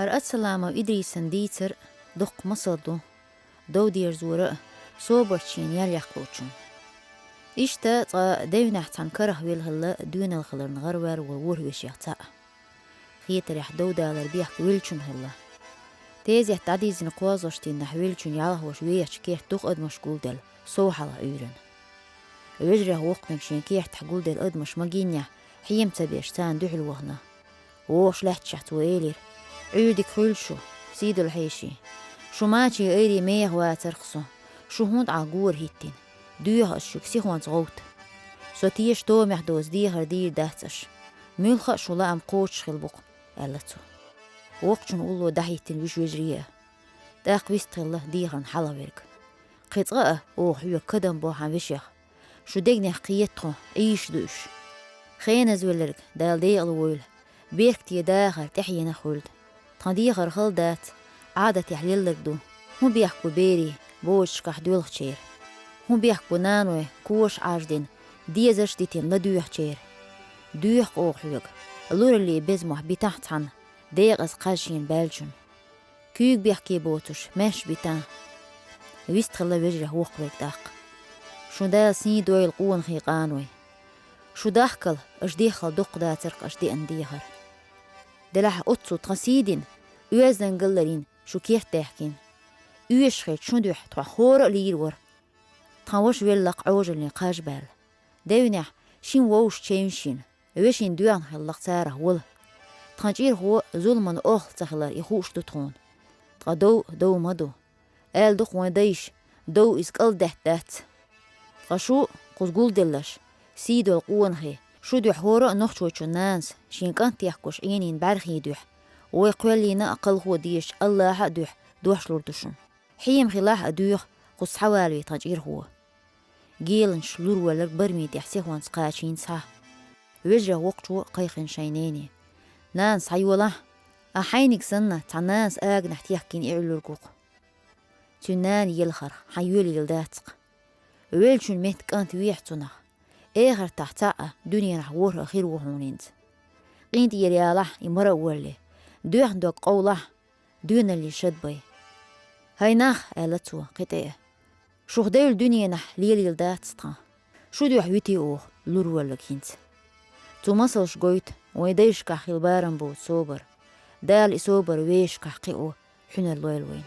أرأت سلامة إدريسن ديتر دق مصدو دو دير زورة صوبرتشين يليقلوچون إشتا تا ديونحت عن كره ويلهلا دون الخلر نغرور وور وشيحتا خيتر يحدو دالر بيحك ويلچون هلا تيز يحتعديز نقوازوشتين نحويلچون يالله وشويش كيح دق أدمش قولدل صوحة لعيرن ويجره وقتنك شين كيح تحقول دل أدمش مجينيا حيم تبيشتان دحل وهنا ووش لحت شحت وإيلير عيودك خلشو سيدو الحيشي شو ماشي إيري ميه واترخصو شو هوند عقور هيتين دوها الشوك سيخوان صغوت سو تيش تو محدوز ديهر دير دهتش ملخا شو لا أم قوتش خلبق قالتو وقتشن قولو دهيتين وش وجريه داق ويستغله ديهرن حلاويرك قطعه حيو كدن بوحان وشيخ شو ديقني حقيتخو ايش دوش خينا زولرك دال ديغل ويل بيكتي داخل تحيينا خلد تنديغر خلدات عادة يحليلك دو هم بيحكو بيري بوش كحدول خشير هم بيحكو نانوي كوش عاجدين ديزش ديتين لدوح شير دوح حيوك اللور اللي بزمح بتحت عن ديغز قاشين بالجن كيوك بيحكي بوتش ماش بتان ويستغل وجره وقبك داق شو دا سين دوي القوان خيقانوي شو داخل اشديخل دق دا ترق اشدي انديهر دلح اتسو تغسيدين اوزن قلرين شو كيح تحكين اوش خيط شو دوح توا خور ليرور تغوش ويلق عوجل نقاش بال داونح شين ووش تشيمشين اوشين دوان خلق ساره ول تغجير هو ظلمن اوخل تخلر يخوش دوتون تغدو دو مدو آل دق ونديش دو اسقل دهت قشو قزقول دلش سيدو القوان خي شو دوح هورا نخشوشو نانس شين كانت يحكوش عينين بارخي دوح ويقول لينا أقل هو ديش الله دوح شلوردشون حيم خلاح أدوح قص حوالي تجير هو جيلن شلور ولك برمي ديحسيه وانس قاشين صح وجره وقتو قيخن شينيني نانس حيولا أحينك سنة تعناس آغن احتيحكين إعلو القوق تنان يلخر حيولي يلداتق ويلشون مهت كانت ويحتنا إيغر تحتاقة دنيا نحوور أخير وحونينت قينت يرياله يمرا ولي دوح دوك قوله دون اللي شد بي هاي ناخ آلتو قطعه شو خدايل الدنيا نح ليل يلدات سطا شو دوح ويتي أوه لور ولا كينت تو مصلش قويت ويديش كحيل بارن بود صوبر دال إصوبر ويش كحقيقو حين اللويل وين